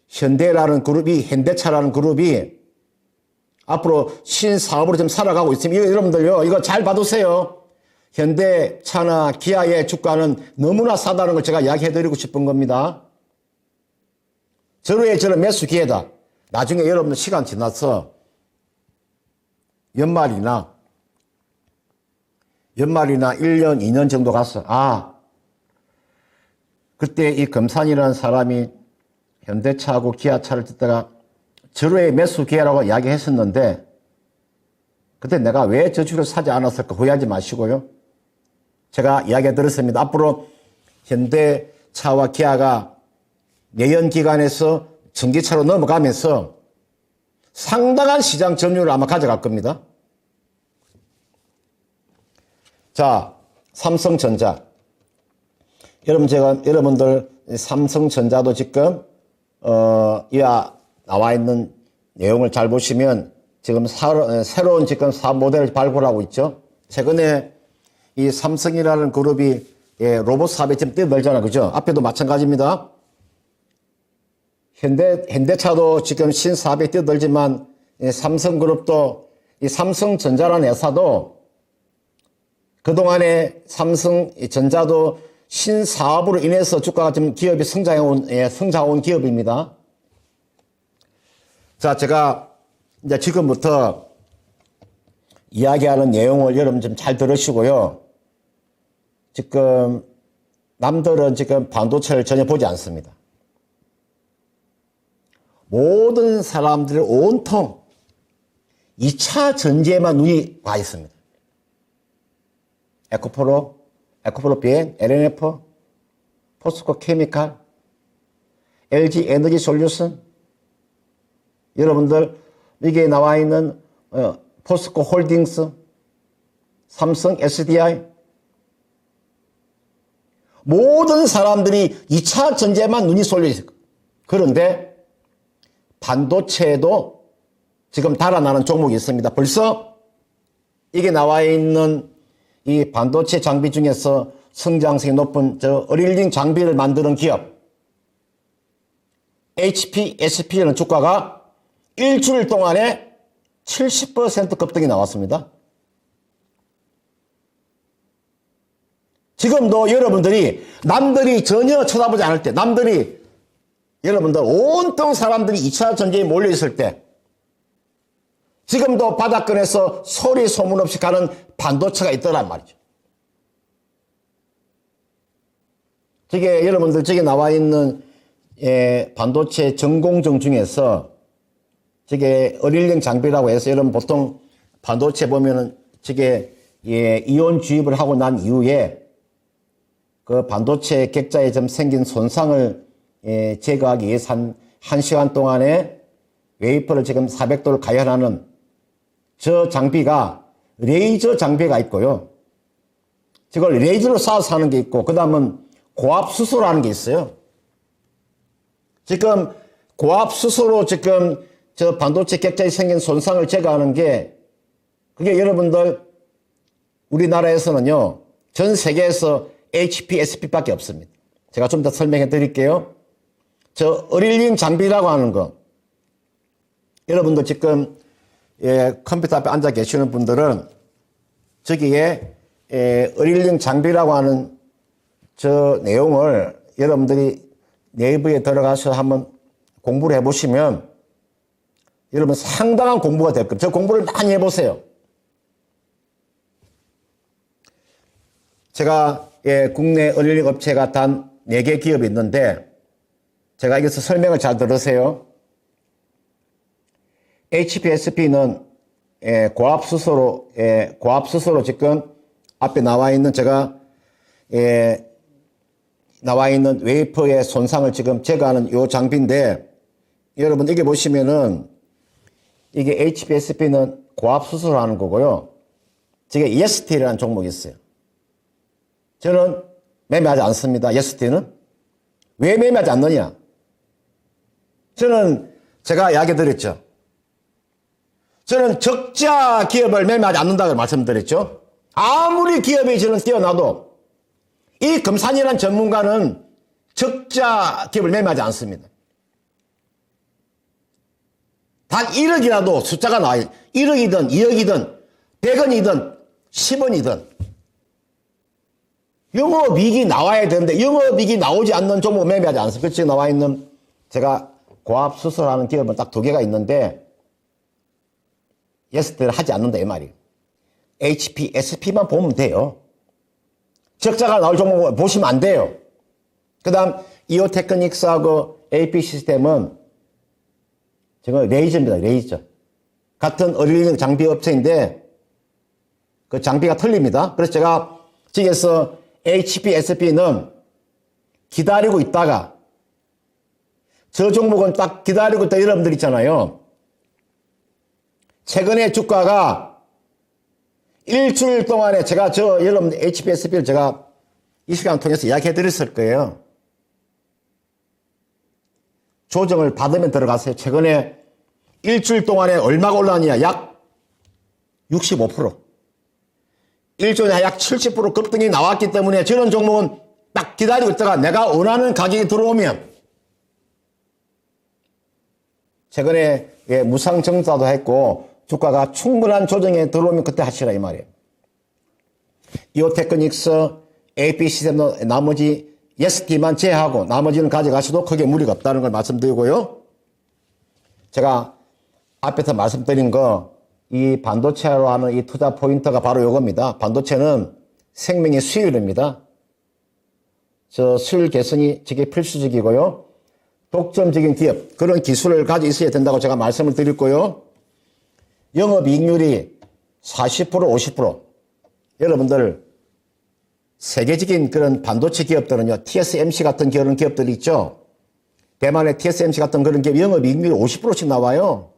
현대라는 그룹이 현대차라는 그룹이 앞으로 신사업으로 좀 살아가고 있습니다. 여러분들요 이거 잘 봐두세요. 현대차나 기아의 주가는 너무나 싸다는 걸 제가 이야기해드리고 싶은 겁니다. 저의 매수 기회다. 나중에 여러분들 시간 지나서 연말이나 1년, 2년 정도 가서, 그때 이 금산이라는 사람이 현대차하고 기아차를 듣다가 절호의 매수 기회라고 이야기했었는데 그때 내가 왜 저주를 사지 않았을까 후회하지 마시고요. 제가 이야기 드렸습니다. 앞으로 현대차와 기아가 내연 기관에서 전기차로 넘어가면서 상당한 시장 점유율을 아마 가져갈 겁니다. 자, 삼성전자. 여러분들 삼성전자도 지금 이와 나와 있는 내용을 잘 보시면 지금 새로운 지금 사업 모델을 발굴하고 있죠. 최근에 이 삼성이라는 그룹이 로봇 사업에 지금 뛰어들잖아요. 그죠? 앞에도 마찬가지입니다. 현대차도 지금 신사업에 뛰어들지만 삼성그룹도 이 삼성전자라는 회사도 그동안에 삼성전자도 신사업으로 인해서 주가가 좀 기업이 성장해온 기업입니다. 자, 제가 이제 지금부터 이야기하는 내용을 여러분 좀 잘 들으시고요. 지금 남들은 지금 반도체를 전혀 보지 않습니다. 모든 사람들이 온통 2차 전지에만 눈이 와 있습니다. 에코프로 비엔, LNF, 포스코 케미칼, LG 에너지 솔루션, 여러분들 여기에 나와 있는 포스코 홀딩스, 삼성 SDI, 모든 사람들이 2차 전지에만 눈이 쏠려 있을 거예요. 그런데 반도체에도 지금 달아나는 종목이 있습니다. 벌써 이게 나와 있는 이 반도체 장비 중에서 성장성이 높은 어릴링 장비를 만드는 기업 HP, SP는 주가가 일주일 동안에 70% 급등이 나왔습니다. 지금도 여러분들이 남들이 전혀 쳐다보지 않을 때, 남들이 여러분들 온통 사람들이 2차 전지에 몰려 있을 때 지금도 바닥권에서 소리 소문 없이 가는 반도체가 있더란 말이죠. 저게 여러분들 저기 나와 있는 반도체 전공정 중에서 저게 어릴링 장비라고 해서 여러분 보통 반도체 보면은 저게 이온 주입을 하고 난 이후에 그 반도체 객자에 좀 생긴 손상을 제거하기 위해서 한 시간 동안에 웨이퍼를 지금 400도를 가열하는 저 장비가 레이저 장비가 있고요. 저걸 레이저로 쏴서 하는 게 있고, 그 다음은 고압수소라는 게 있어요. 지금 고압수소로 지금 저 반도체 객자에 생긴 손상을 제거하는 게, 그게 여러분들 우리나라에서는요, 전 세계에서 HP, SP밖에 없습니다. 제가 좀 더 설명해 드릴게요. 저 어릴링 장비라고 하는 거, 여러분들 지금 컴퓨터 앞에 앉아 계시는 분들은 저기에 어릴링 장비라고 하는 저 내용을 여러분들이 네이버에 들어가서 한번 공부를 해보시면 여러분 상당한 공부가 될 겁니다. 저 공부를 많이 해보세요. 제가 국내 어릴링 업체가 단 4개 기업이 있는데 제가 여기서 설명을 잘 들으세요. HPSP는 고압수소로 지금 앞에 나와 있는 제가 나와 있는 웨이퍼의 손상을 지금 제거하는 요 장비인데 여러분 이게 보시면은 이게 HPSP는 고압수소로 하는 거고요. 저게 EST라는 종목이 있어요. 저는 매매하지 않습니다. EST는. 왜 매매하지 않느냐? 저는 제가 이야기 드렸죠. 저는 적자 기업을 매매하지 않는다고 말씀드렸죠. 아무리 기업이 저는 뛰어나도 이 금산이라는 전문가는 적자 기업을 매매하지 않습니다. 단 1억이라도 숫자가 나와요. 1억이든 2억이든 100원이든 10원이든 영업이익이 나와야 되는데 영업이익이 나오지 않는 종목 매매하지 않습니다. 지금 나와 있는 제가 고압수소라는 기업은 딱 2개가 있는데 예스트를 하지 않는다 이 말이에요. HP, SP만 보면 돼요. 적자가 나올 종목을 보시면 안 돼요. 그 다음 이오테크닉스하고 AP 시스템은 지금 레이저입니다. 레이저. 같은 어린이 장비 업체인데 그 장비가 틀립니다. 그래서 제가 지금에서 HPSP는 기다리고 있다가 저 종목은 딱 기다리고 있다 여러분들 있잖아요. 최근에 주가가 일주일 동안에 제가 여러분 HPSP를 제가 이 시간 통해서 이야기해 드렸을 거예요. 조정을 받으면 들어가세요. 최근에 일주일 동안에 얼마가 올라왔냐? 약 65%. 일주일에 약 70% 급등이 나왔기 때문에 저런 종목은 딱 기다리고 있다가 내가 원하는 가격이 들어오면 최근에 무상증자도 했고 주가가 충분한 조정에 들어오면 그때 하시라 이 말이에요. 이오테크닉스, AP시스템 나머지 ST만 제외하고 나머지는 가져가셔도 크게 무리가 없다는 걸 말씀드리고요. 제가 앞에서 말씀드린 이 반도체로 하는 이 투자 포인트가 바로 이겁니다. 반도체는 생명의 수율입니다. 수율 개선이 되게 필수적이고요. 독점적인 기업, 그런 기술을 가지고 있어야 된다고 제가 말씀을 드렸고요. 영업이익률이 40%, 50%. 여러분들 세계적인 그런 반도체 기업들은요, TSMC 같은 그런 기업들이 있죠. 대만의 TSMC 같은 그런 기업 영업이익률이 50%씩 나와요.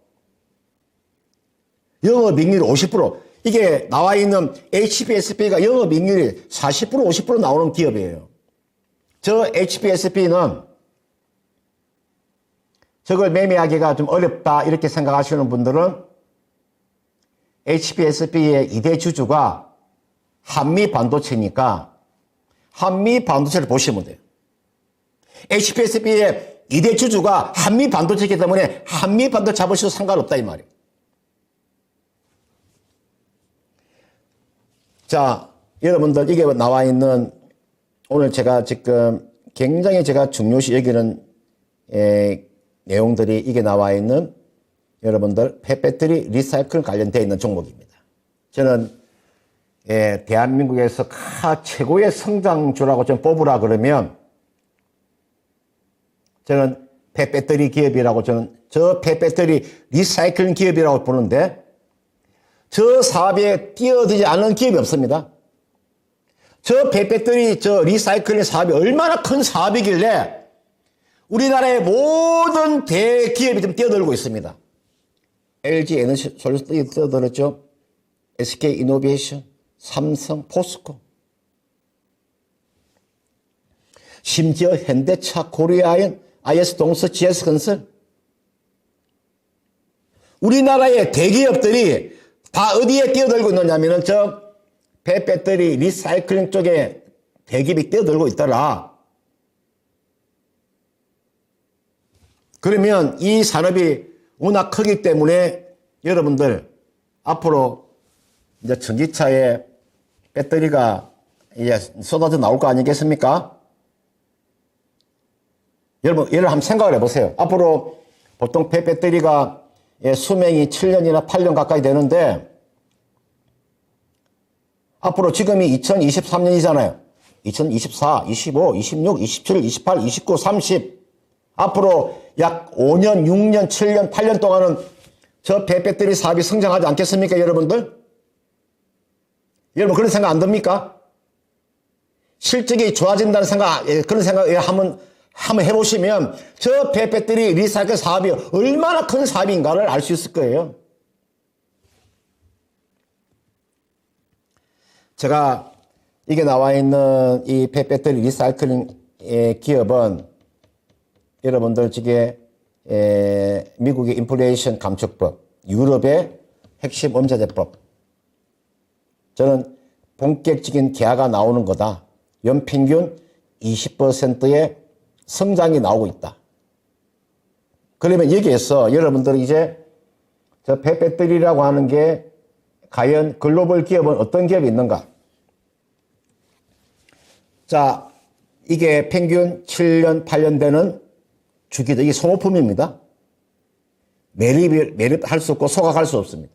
영업이익률이 50%. 이게 나와 있는 HPSP가 영업이익률이 40%, 50% 나오는 기업이에요. 저 HPSP는 저걸 매매하기가 좀 어렵다 이렇게 생각하시는 분들은 HPSP의 2대 주주가 한미 반도체니까 한미 반도체를 보시면 돼요. HPSP의 2대 주주가 한미 반도체이기 때문에 한미 반도체 잡으셔도 상관없다 이 말이에요. 자, 여러분들 이게 나와 있는 오늘 제가 지금 굉장히 제가 중요시 여기는 내용들이 이게 나와 있는 여러분들 폐배터리 리사이클 관련되어 있는 종목입니다. 저는 대한민국에서 최고의 성장주라고 좀 뽑으라 그러면 저는 폐배터리 기업이라고 저 폐배터리 리사이클 기업이라고 보는데 저 사업에 뛰어들지 않는 기업이 없습니다. 저 폐배터리 리사이클링 사업이 얼마나 큰 사업이길래 우리나라의 모든 대기업이 좀 뛰어들고 있습니다. LG 에너지 솔루션 뛰어들었죠. SK 이노베이션, 삼성, 포스코. 심지어 현대차, 코리아연, IS 동서, GS 건설. 우리나라의 대기업들이 다 어디에 뛰어들고 있느냐면은 배터리 리사이클링 쪽에 대기업이 뛰어들고 있더라. 그러면 이 산업이 워낙 크기 때문에 여러분들 앞으로 이제 전기차에 배터리가 이제 쏟아져 나올 거 아니겠습니까? 여러분 한번 생각을 해보세요. 앞으로 보통 배터리가 수명이 7년이나 8년 가까이 되는데 앞으로 지금이 2023년이잖아요. 2024, 25, 26, 27, 28, 29, 30 앞으로 약 5년, 6년, 7년, 8년 동안은 저 배터리 사업이 성장하지 않겠습니까, 여러분들? 여러분 그런 생각 안 듭니까? 실적이 좋아진다는 생각, 그런 생각 한번 해보시면 저 배터리 리사이클 사업이 얼마나 큰 사업인가를 알 수 있을 거예요. 제가 이게 나와 있는 이 배터리 리사이클링 기업은 여러분들 지금 미국의 인플레이션 감축법, 유럽의 핵심 엄자제법. 저는 본격적인 계약가 나오는 거다. 연평균 20%의 성장이 나오고 있다. 그러면 여기에서 여러분들 이제 저 배터리라고 하는 게 과연 글로벌 기업은 어떤 기업이 있는가? 자, 이게 평균 7년, 8년 되는 주기도 이게 소모품입니다. 매립할 수 없고 소각할 수 없습니다.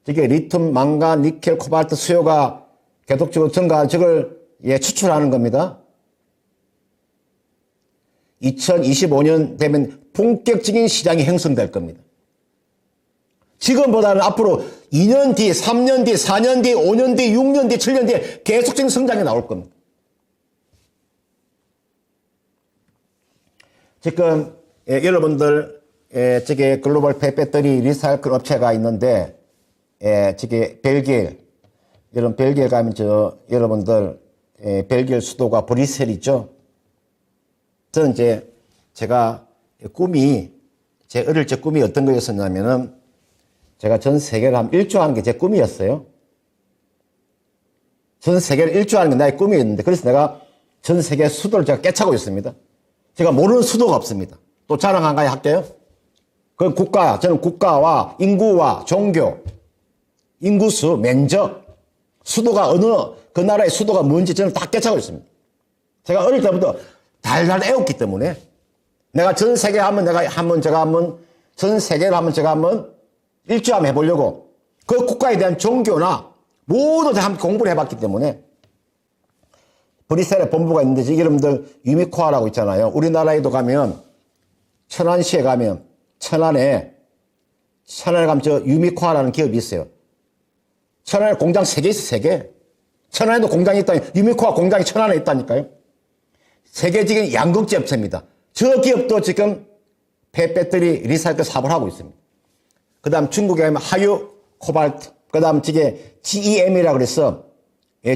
이게 리튬, 망간, 니켈, 코발트 수요가 계속적으로 증가한 적을 추출하는 겁니다. 2025년 되면 본격적인 시장이 형성될 겁니다. 지금보다는 앞으로 2년 뒤, 3년 뒤, 4년 뒤, 5년 뒤, 6년 뒤, 7년 뒤에 계속적인 성장이 나올 겁니다. 지금 여러분들 저게 글로벌 폐배터리 리사이클 업체가 있는데 저게 벨기에 여러분 벨기에 가면 여러분들 벨기에 수도가 브뤼셀이죠. 저는 이제 제가 꿈이 제 어릴 적 꿈이 어떤 거였었냐면은 제가 전 세계를 한 일주하는 게 제 꿈이었어요. 전 세계를 일주하는 게 나의 꿈이었는데 그래서 내가 전 세계 수도를 제가 꿰차고 있습니다. 제가 모르는 수도가 없습니다. 또 자랑 한 가지 할게요. 그 저는 국가와 인구와 종교, 인구수, 면적, 수도가 그 나라의 수도가 뭔지 저는 다 꿰차고 있습니다. 제가 어릴 때부터 달달 애웠기 때문에 내가 전 세계 전 세계를 한번 일주 한번 해보려고 그 국가에 대한 종교나 모두 다 함께 공부를 해봤기 때문에 브뤼셀에 본부가 있는데 여러분들 유미코아라고 있잖아요. 우리나라에도 가면 천안시에 가면 천안에 가면 유미코아라는 기업이 있어요. 천안에 공장 3개 있어, 3개. 천안에도 공장이 있다니, 유미코아 공장이 천안에 있다니까요. 세계적인 양극재 업체입니다. 저 기업도 지금 폐배터리 리사이클 사업을 하고 있습니다. 그 다음 중국에 가면 하유, 코발트, 그 다음 저게 GEM이라고 그래서,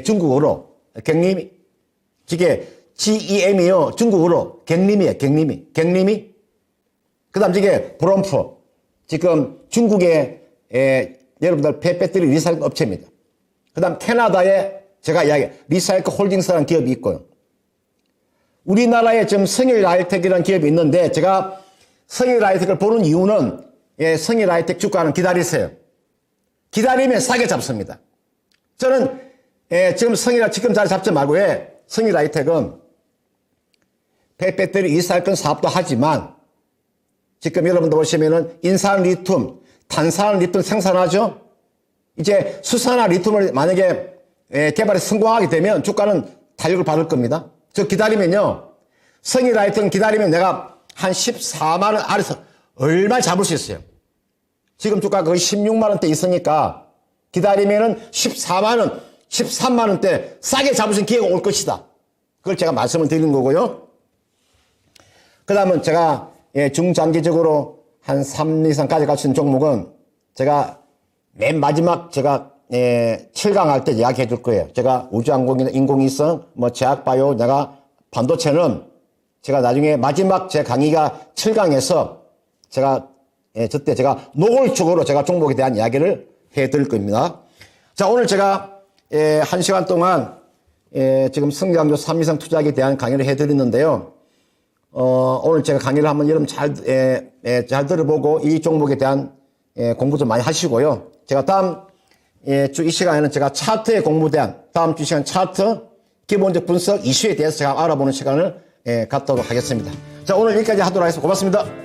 중국어로, 갱림이, 저게 GEM이요, 중국어로, 갱림이에요, 갱림이. 그 다음 저게 브롬프, 지금 중국의, 여러분들 폐배터리 리사이클 업체입니다. 그 다음 캐나다에 제가 리사이클 홀딩스라는 기업이 있고요. 우리나라에 지금 성일라이텍이라는 기업이 있는데 제가 성일라이텍을 보는 이유는 성일라이텍 주가는 기다리세요. 기다리면 싸게 잡습니다. 저는 지금 잘 잡지 말고 성일라이텍은 폐배터리 리사이클 사업도 하지만 지금 여러분들 보시면은 인산 리튬, 탄산 리튬 생산하죠. 이제 수산화 리튬을 만약에 개발해서 성공하게 되면 주가는 탄력을 받을 겁니다. 저 기다리면요. 성일라이트는 기다리면 내가 한 14만원 아래서 얼마 잡을 수 있어요. 지금 주가가 거의 16만원대 있으니까 기다리면은 14만원, 13만원대 싸게 잡으신 기회가 올 것이다. 그걸 제가 말씀을 드리는 거고요. 그 다음은 제가 중장기적으로 한 3 이상 가져갈 수 있는 종목은 제가 맨 마지막 제가 7강 할 때 이야기해 줄 거예요. 제가 우주항공이나 인공위성, 제약바이오, 내가 반도체는 제가 나중에 마지막 제 강의가 7강에서 제가 저때 제가 노골적으로 제가 종목에 대한 이야기를 해 드릴 겁니다. 자, 오늘 제가 1시간 동안 지금 성장주 3 이상 투자에 대한 강의를 해 드렸는데요. 오늘 제가 강의를 한번 여러분 잘 들어보고 이 종목에 대한 공부 좀 많이 하시고요. 제가 다음 주 이 시간에는 제가 차트에 공부대한 다음 주 이 시간 차트 기본적 분석 이슈에 대해서 제가 알아보는 시간을 갖도록 하겠습니다. 자, 오늘 여기까지 하도록 하겠습니다. 고맙습니다.